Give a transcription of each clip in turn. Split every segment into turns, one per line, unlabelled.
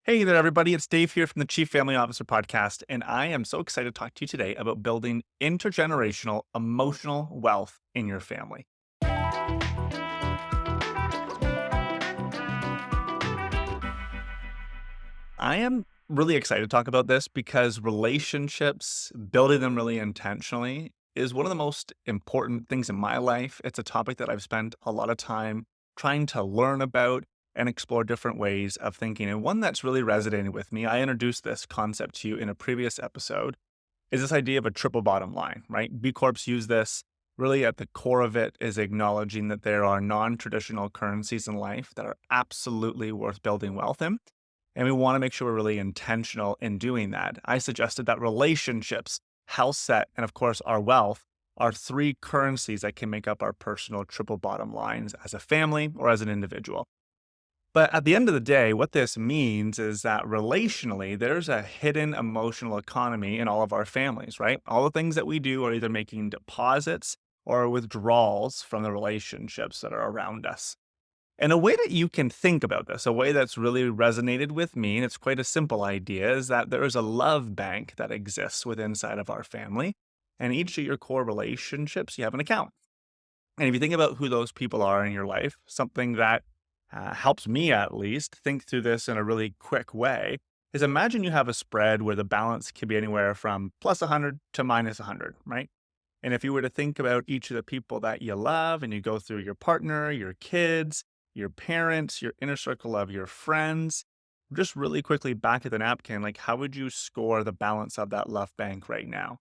Hey there, everybody. It's Dave here from the Chief Family Officer podcast, and I am so excited to talk to you today about building intergenerational emotional wealth in your family. I am really excited to talk about this because relationships, building them really intentionally, is one of the most important things in my life. It's a topic that I've spent a lot of time trying to learn about and explore different ways of thinking. And one that's really resonating with me, I introduced this concept to you in a previous episode, is this idea of a triple bottom line, right? B Corps use this. Really, at the core of it is acknowledging that there are non traditional currencies in life that are absolutely worth building wealth in. And we want to make sure we're really intentional in doing that. I suggested that relationships, health set, and of course, our wealth are three currencies that can make up our personal triple bottom lines as a family or as an individual. But at the end of the day, what this means is that relationally, there's a hidden emotional economy in all of our families, right? All the things that we do are either making deposits or withdrawals from the relationships that are around us. And a way that you can think about this, a way that's really resonated with me, and it's quite a simple idea, is that there is a love bank that exists within inside of our family. And each of your core relationships, you have an account. And if you think about who those people are in your life, something that helps me at least think through this in a really quick way is imagine you have a spread where the balance can be anywhere from plus 100 to minus 100, right? And if you were to think about each of the people that you love and you go through your partner, your kids, your parents, your inner circle of your friends, just really quickly back at the napkin, like how would you score the balance of that love bank right now?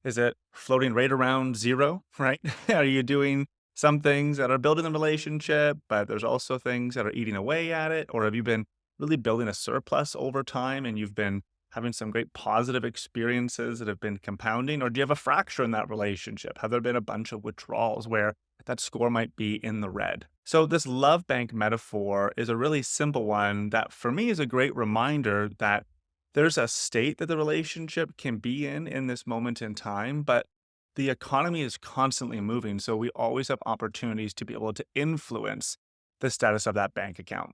Is it floating right around zero, right? Are you doing some things that are building the relationship, but there's also things that are eating away at it? Or have you been really building a surplus over time and you've been having some great positive experiences that have been compounding? Or do you have a fracture in that relationship? Have there been a bunch of withdrawals where that score might be in the red? So, this love bank metaphor is a really simple one that for me is a great reminder that there's a state that the relationship can be in this moment in time, but the economy is constantly moving. So we always have opportunities to be able to influence the status of that bank account.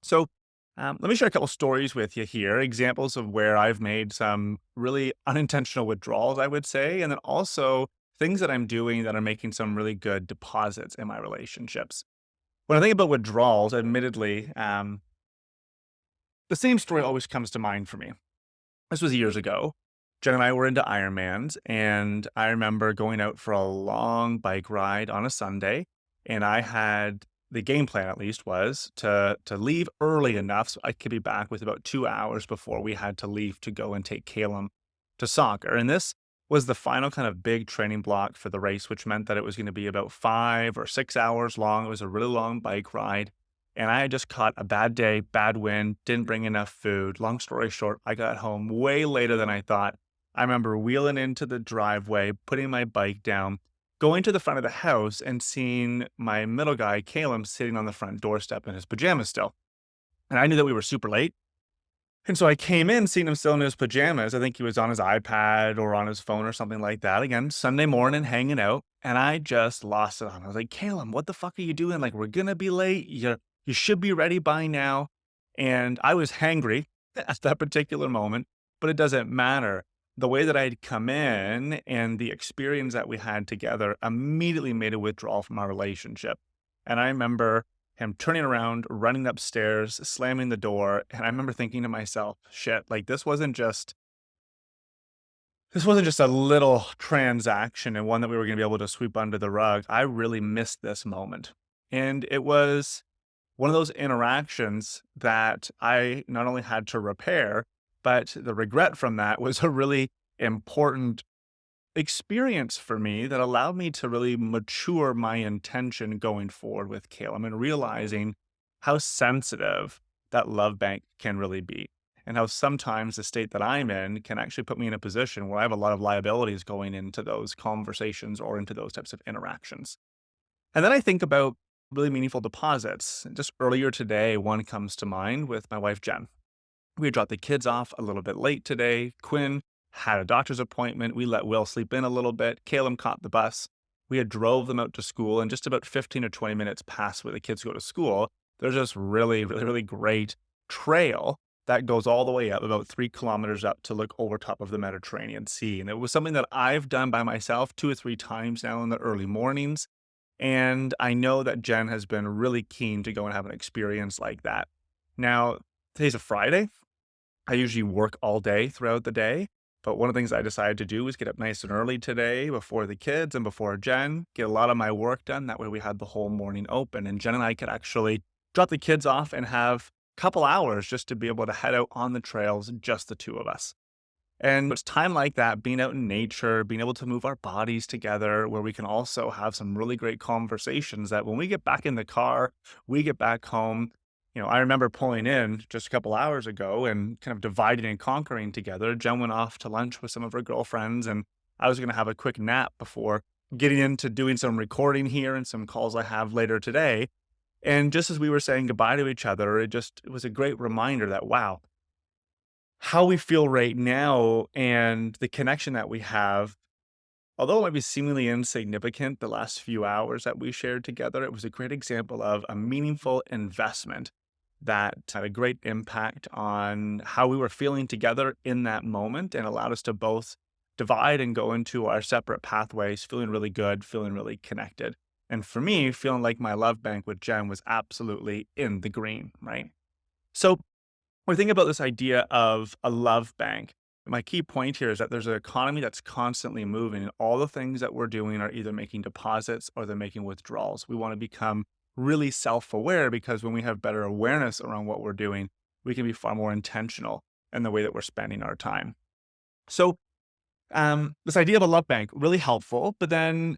So let me share a couple stories with you here, examples of where I've made some really unintentional withdrawals, I would say, and then also things that I'm doing that are making some really good deposits in my relationships. When I think about withdrawals, admittedly, the same story always comes to mind for me. This was years ago. Jen and I were into Ironmans, and I remember going out for a long bike ride on a Sunday, and I had the game plan at least was to leave early enough so I could be back with about 2 hours before we had to leave to go and take Caleb to soccer. And this was the final kind of big training block for the race, which meant that it was going to be about 5 or 6 hours long. It was a really long bike ride. And I had just caught a bad day, bad wind, didn't bring enough food. Long story short, I got home way later than I thought. I remember wheeling into the driveway, putting my bike down, going to the front of the house and seeing my middle guy, Caleb, sitting on the front doorstep in his pajamas still. And I knew that we were super late. And so I came in seeing him still in his pajamas. I think he was on his iPad or on his phone or something like that. Again, Sunday morning, hanging out. And I just lost it on him. I was like, Caleb, what the fuck are you doing? Like, we're going to be late. You should be ready by now. And I was hangry at that particular moment, but it doesn't matter. The way that I'd come in and the experience that we had together immediately made a withdrawal from our relationship. And I remember him turning around, running upstairs, slamming the door. And I remember thinking to myself, shit, like this wasn't just a little transaction and one that we were going to be able to sweep under the rug. I really missed this moment. And it was one of those interactions that I not only had to repair, but the regret from that was a really important experience for me that allowed me to really mature my intention going forward with Caleb and realizing how sensitive that love bank can really be. And how sometimes the state that I'm in can actually put me in a position where I have a lot of liabilities going into those conversations or into those types of interactions. And then I think about really meaningful deposits. Just earlier today, one comes to mind with my wife, Jen. We dropped the kids off a little bit late today. Quinn had a doctor's appointment. We let Will sleep in a little bit. Caleb caught the bus. We had drove them out to school, and just about 15 or 20 minutes past where the kids go to school, there's this really, really, really great trail that goes all the way up, about 3 kilometers up, to look over top of the Mediterranean Sea. And it was something that I've done by myself 2 or 3 times now in the early mornings. And I know that Jen has been really keen to go and have an experience like that. Now, today's a Friday. I usually work all day throughout the day, but one of the things I decided to do was get up nice and early today before the kids and before Jen, get a lot of my work done. That way we had the whole morning open, and Jen and I could actually drop the kids off and have a couple hours just to be able to head out on the trails, just the two of us. And it's time like that, being out in nature, being able to move our bodies together, where we can also have some really great conversations that when we get back in the car, we get back home. I remember pulling in just a couple hours ago and kind of dividing and conquering together. Jen went off to lunch with some of her girlfriends, and I was going to have a quick nap before getting into doing some recording here and some calls I have later today. And just as we were saying goodbye to each other, it was a great reminder that, wow, how we feel right now and the connection that we have, although it might be seemingly insignificant, the last few hours that we shared together, it was a great example of a meaningful investment that had a great impact on how we were feeling together in that moment and allowed us to both divide and go into our separate pathways, feeling really good, feeling really connected. And for me, feeling like my love bank with Jen was absolutely in the green, right? So when we think about this idea of a love bank, my key point here is that there's an economy that's constantly moving, and all the things that we're doing are either making deposits or they're making withdrawals. We want to become really self-aware, because when we have better awareness around what we're doing, we can be far more intentional in the way that we're spending our time. So this idea of a love bank, really helpful, but then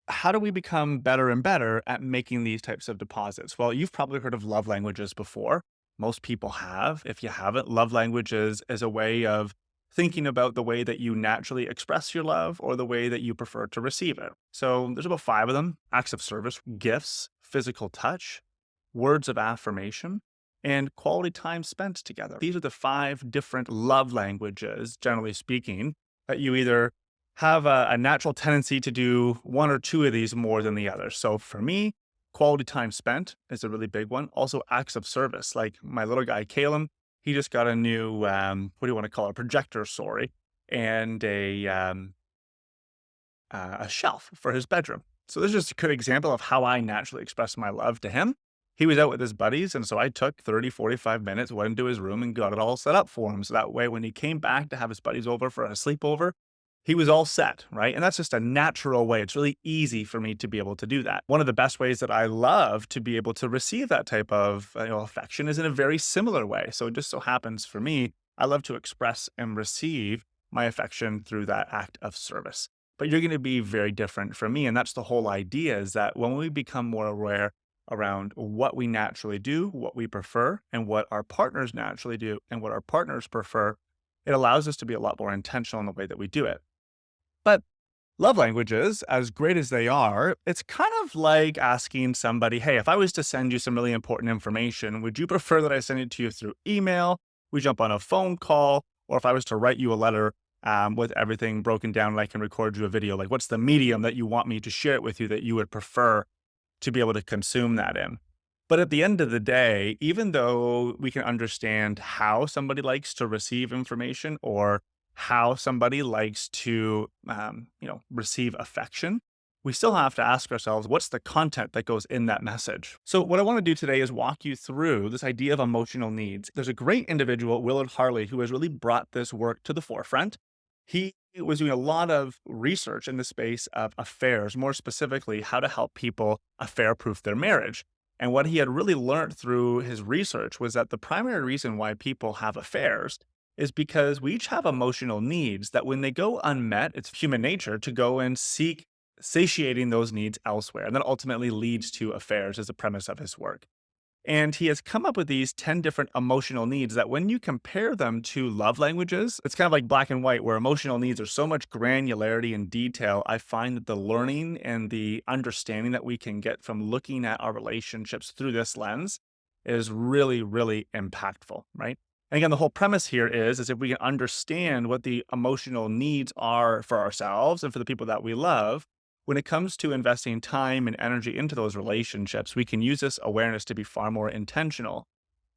how do we become better and better at making these types of deposits? Well, you've probably heard of love languages before. Most people have. If you haven't, love languages is a way of thinking about the way that you naturally express your love or the way that you prefer to receive it. So there's about 5 of them: acts of service, gifts, physical touch, words of affirmation, and quality time spent together. These are the 5 different love languages, generally speaking, that you either have a natural tendency to do 1 or 2 of these more than the others. So for me, quality time spent is a really big one. Also, acts of service, like my little guy, Caleb, he just got a new, what do you want to call it? A projector, sorry, and a shelf for his bedroom. So this is just a good example of how I naturally express my love to him. He was out with his buddies, and so I took 30, 45 minutes, went into his room and got it all set up for him. So that way, when he came back to have his buddies over for a sleepover, he was all set, right? And that's just a natural way. It's really easy for me to be able to do that. One of the best ways that I love to be able to receive that type of affection is in a very similar way. So it just so happens for me, I love to express and receive my affection through that act of service. But you're going to be very different from me. And that's the whole idea, is that when we become more aware around what we naturally do, what we prefer, and what our partners naturally do, and what our partners prefer, it allows us to be a lot more intentional in the way that we do it. But love languages, as great as they are, it's kind of like asking somebody, hey, if I was to send you some really important information, would you prefer that I send it to you through email, we jump on a phone call, or if I was to write you a letter with everything broken down and I can record you a video, like what's the medium that you want me to share it with you that you would prefer to be able to consume that in? But at the end of the day, even though we can understand how somebody likes to receive information or how somebody likes to, receive affection, we still have to ask ourselves, what's the content that goes in that message? So what I want to do today is walk you through this idea of emotional needs. There's a great individual, Willard Harley, who has really brought this work to the forefront. He was doing a lot of research in the space of affairs, more specifically, how to help people affair-proof their marriage. And what he had really learned through his research was that the primary reason why people have affairs is because we each have emotional needs that when they go unmet, it's human nature to go and seek satiating those needs elsewhere. And that ultimately leads to affairs as the premise of his work. And he has come up with these 10 different emotional needs that when you compare them to love languages, it's kind of like black and white, where emotional needs are so much granularity and detail. I find that the learning and the understanding that we can get from looking at our relationships through this lens is really, really impactful, right? And again, the whole premise here is if we can understand what the emotional needs are for ourselves and for the people that we love, when it comes to investing time and energy into those relationships, we can use this awareness to be far more intentional.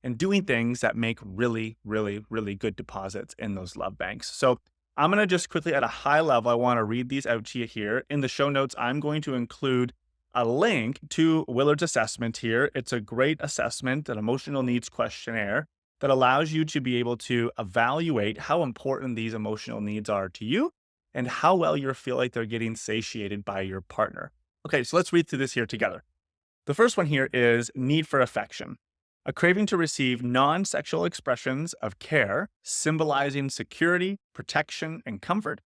and doing things that make really, really, really good deposits in those love banks. So I'm going to just quickly at a high level, I want to read these out to you here. In the show notes, I'm going to include a link to Willard's assessment here. It's a great assessment, an emotional needs questionnaire that allows you to be able to evaluate how important these emotional needs are to you and how well you feel like they're getting satiated by your partner. Okay, so let's read through this here together. The first one here is need for affection, a craving to receive non sexual expressions of care, symbolizing security, protection, and comfort,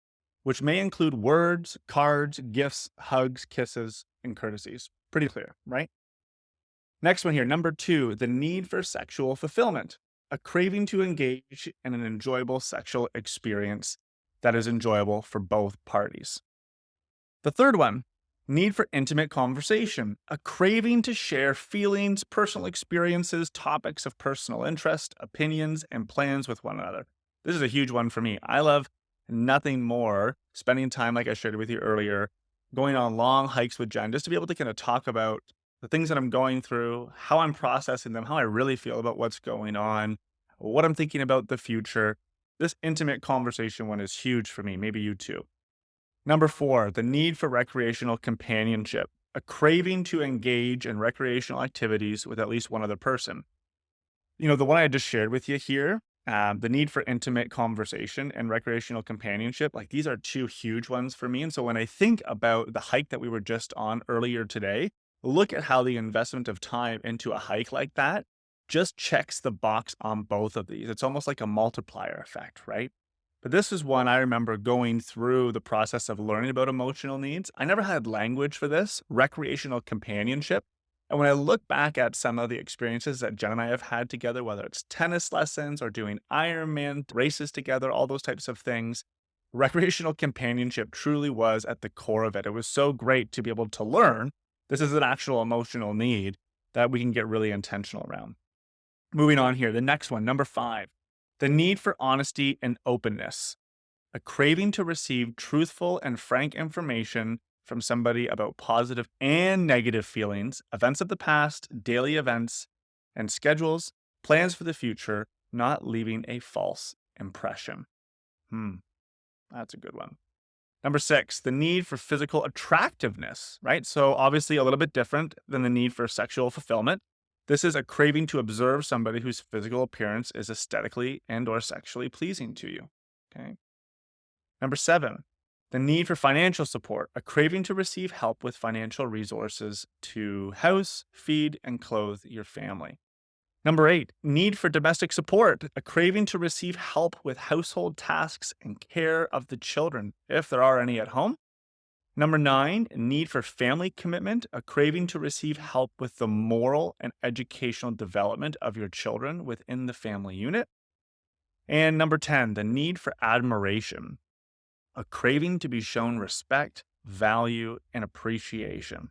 which may include words, cards, gifts, hugs, kisses, and courtesies. Pretty clear, right? Next one here, number 2, the need for sexual fulfillment, a craving to engage in an enjoyable sexual experience that is enjoyable for both parties. The third one, need for intimate conversation, a craving to share feelings, personal experiences, topics of personal interest, opinions, and plans with one another. This is a huge one for me. I love nothing more spending time, like I shared with you earlier, going on long hikes with Jen, just to be able to kind of talk about the things that I'm going through, how I'm processing them, how I really feel about what's going on, what I'm thinking about the future. This intimate conversation one is huge for me. Maybe you too. Number 4, the need for recreational companionship, a craving to engage in recreational activities with at least one other person. You know, the one I just shared with you here, the need for intimate conversation and recreational companionship, like these are 2 huge ones for me. And so when I think about the hike that we were just on earlier today, look at how the investment of time into a hike like that just checks the box on both of these. It's almost like a multiplier effect, right? But this is one I remember going through the process of learning about emotional needs. I never had language for this, recreational companionship. And when I look back at some of the experiences that Jen and I have had together, whether it's tennis lessons or doing Ironman races together, all those types of things, recreational companionship truly was at the core of it. It was so great to be able to learn this is an actual emotional need that we can get really intentional around. Moving on here, the next one, number 5, the need for honesty and openness, a craving to receive truthful and frank information from somebody about positive and negative feelings, events of the past, daily events, and schedules, plans for the future, not leaving a false impression. That's a good one. Number 6, the need for physical attractiveness, right? So obviously a little bit different than the need for sexual fulfillment. This is a craving to observe somebody whose physical appearance is aesthetically and or sexually pleasing to you, okay? Number 7, the need for financial support, a craving to receive help with financial resources to house, feed, and clothe your family. Number 8, need for domestic support, a craving to receive help with household tasks and care of the children, if there are any at home. Number 9, need for family commitment, a craving to receive help with the moral and educational development of your children within the family unit. And number 10, the need for admiration, a craving to be shown respect, value, and appreciation.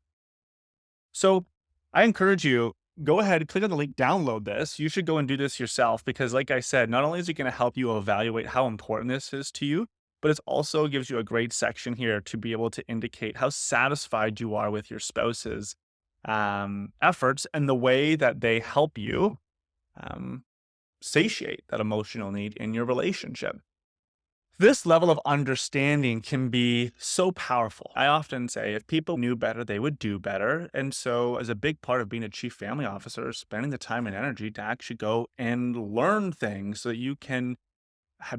So I encourage you, go ahead, click on the link, download this. You should go and do this yourself because, like I said, not only is it going to help you evaluate how important this is to you, but it also gives you a great section here to be able to indicate how satisfied you are with your spouse's efforts and the way that they help you satiate that emotional need in your relationship. This level of understanding can be so powerful. I often say if people knew better, they would do better. And so, as a big part of being a chief family officer, spending the time and energy to actually go and learn things so that you can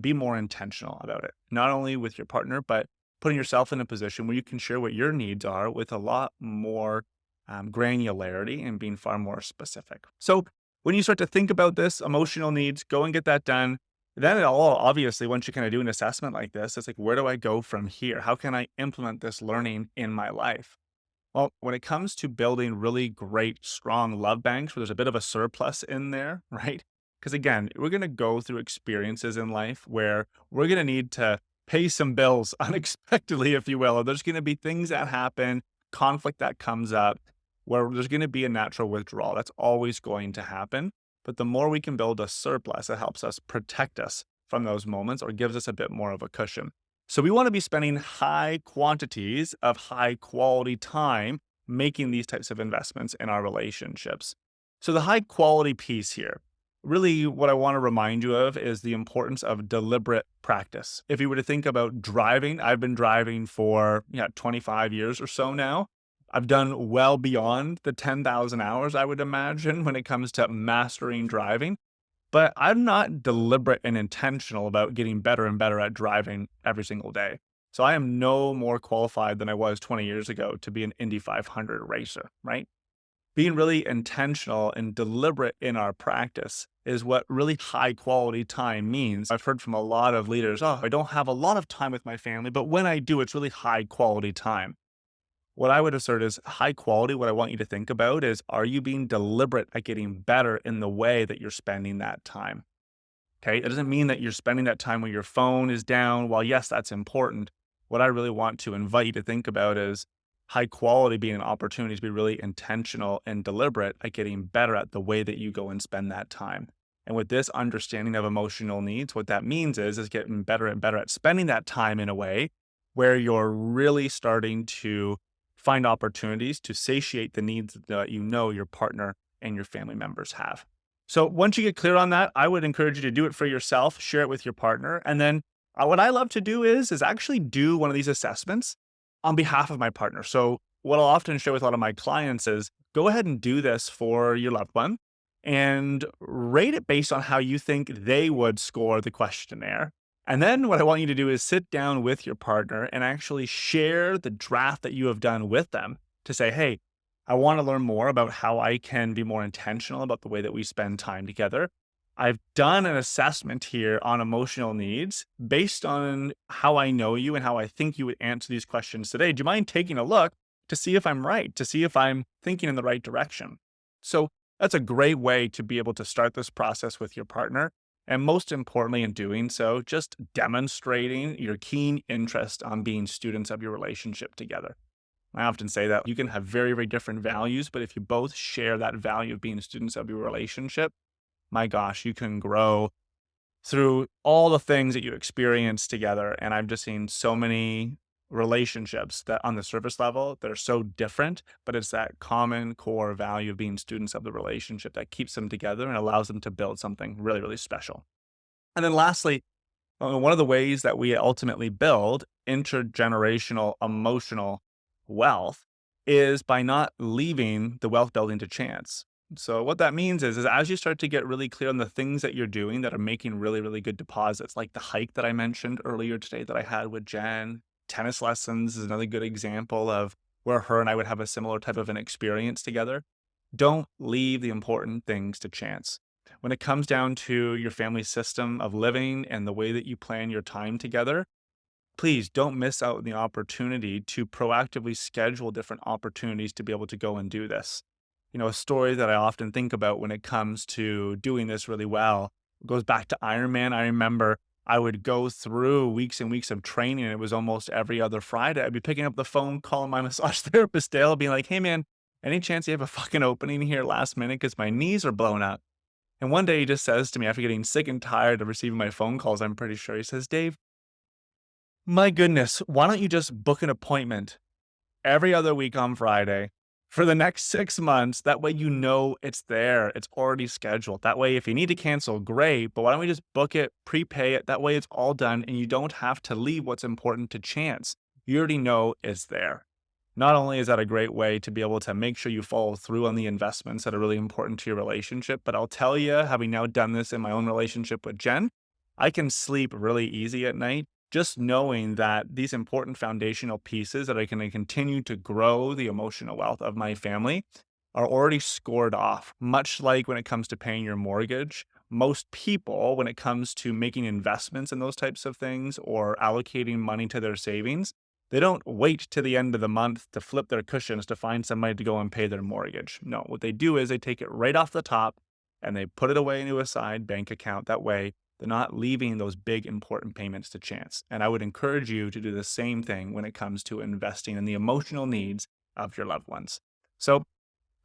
be more intentional about it, not only with your partner, but putting yourself in a position where you can share what your needs are with a lot more granularity and being far more specific. So when you start to think about this, emotional needs, go and get that done. Then obviously, once you kind of do an assessment like this, it's like, where do I go from here? How can I implement this learning in my life? Well, when it comes to building really great, strong love banks where there's a bit of a surplus in there, right? Because again, we're going to go through experiences in life where we're going to need to pay some bills unexpectedly, if you will. Or there's going to be things that happen, conflict that comes up, where there's going to be a natural withdrawal. That's always going to happen. But the more we can build a surplus, it helps us protect us from those moments or gives us a bit more of a cushion. So we want to be spending high quantities of high quality time making these types of investments in our relationships. So the high quality piece here, really what I want to remind you of is the importance of deliberate practice. If you were to think about driving, I've been driving for 25 years or so now. I've done well beyond the 10,000 hours, I would imagine, when it comes to mastering driving. But I'm not deliberate and intentional about getting better and better at driving every single day. So I am no more qualified than I was 20 years ago to be an Indy 500 racer, right? Being really intentional and deliberate in our practice is what really high quality time means. I've heard from a lot of leaders, oh, I don't have a lot of time with my family, but when I do, it's really high quality time. What I would assert is high quality. What I want you to think about is, are you being deliberate at getting better in the way that you're spending that time? Okay. It doesn't mean that you're spending that time when your phone is down. While yes, that's important. What I really want to invite you to think about is high quality being an opportunity to be really intentional and deliberate at getting better at the way that you go and spend that time. And with this understanding of emotional needs, what that means is getting better and better at spending that time in a way where you're really starting to find opportunities to satiate the needs that you know your partner and your family members have. So once you get clear on that, I would encourage you to do it for yourself, share it with your partner. And then what I love to do is actually do one of these assessments on behalf of my partner. So what I'll often share with a lot of my clients is go ahead and do this for your loved one and rate it based on how you think they would score the questionnaire. And then what I want you to do is sit down with your partner and actually share the draft that you have done with them to say, hey, I want to learn more about how I can be more intentional about the way that we spend time together. I've done an assessment here on emotional needs based on how I know you and how I think you would answer these questions today. Do you mind taking a look to see if I'm right, to see if I'm thinking in the right direction? So that's a great way to be able to start this process with your partner. And most importantly, in doing so, just demonstrating your keen interest on being students of your relationship together. I often say that you can have very, very different values, but if you both share that value of being students of your relationship, my gosh, you can grow through all the things that you experience together. And I've just seen so many relationships that on the surface level, they're so different, but it's that common core value of being students of the relationship that keeps them together and allows them to build something really, really special. And then lastly, one of the ways that we ultimately build intergenerational emotional wealth is by not leaving the wealth building to chance. So what that means is as you start to get really clear on the things that you're doing that are making really, really good deposits, like the hike that I mentioned earlier today that I had with Jen, tennis lessons is another good example of where her and I would have a similar type of an experience together. Don't leave the important things to chance. When it comes down to your family system of living and the way that you plan your time together, please don't miss out on the opportunity to proactively schedule different opportunities to be able to go and do this. A story that I often think about when it comes to doing this really well goes back to Ironman. I remember I would go through weeks and weeks of training, and it was almost every other Friday. I'd be picking up the phone, calling my massage therapist, Dale, being like, hey, man, any chance you have a fucking opening here last minute because my knees are blown up? And one day he just says to me, after getting sick and tired of receiving my phone calls, I'm pretty sure, he says, Dave, my goodness, why don't you just book an appointment every other week on Friday for the next 6 months? That way, it's there. It's already scheduled. That way, if you need to cancel, great. But why don't we just book it, prepay it? That way it's all done and you don't have to leave what's important to chance. You already know it's there. Not only is that a great way to be able to make sure you follow through on the investments that are really important to your relationship, but I'll tell you, having now done this in my own relationship with Jen, I can sleep really easy at night just knowing that these important foundational pieces that are going to continue to grow the emotional wealth of my family are already scored off. Much like when it comes to paying your mortgage, most people, when it comes to making investments in those types of things or allocating money to their savings, they don't wait to the end of the month to flip their cushions to find somebody to go and pay their mortgage. No, what they do is they take it right off the top and they put it away into a side bank account. That way, they're not leaving those big, important payments to chance. And I would encourage you to do the same thing when it comes to investing in the emotional needs of your loved ones. So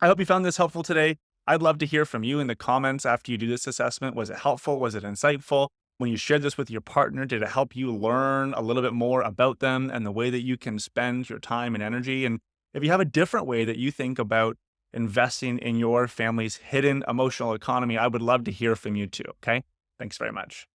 I hope you found this helpful today. I'd love to hear from you in the comments after you do this assessment. Was it helpful? Was it insightful? When you shared this with your partner, did it help you learn a little bit more about them and the way that you can spend your time and energy? And if you have a different way that you think about investing in your family's hidden emotional economy, I would love to hear from you too. Okay. Thanks very much.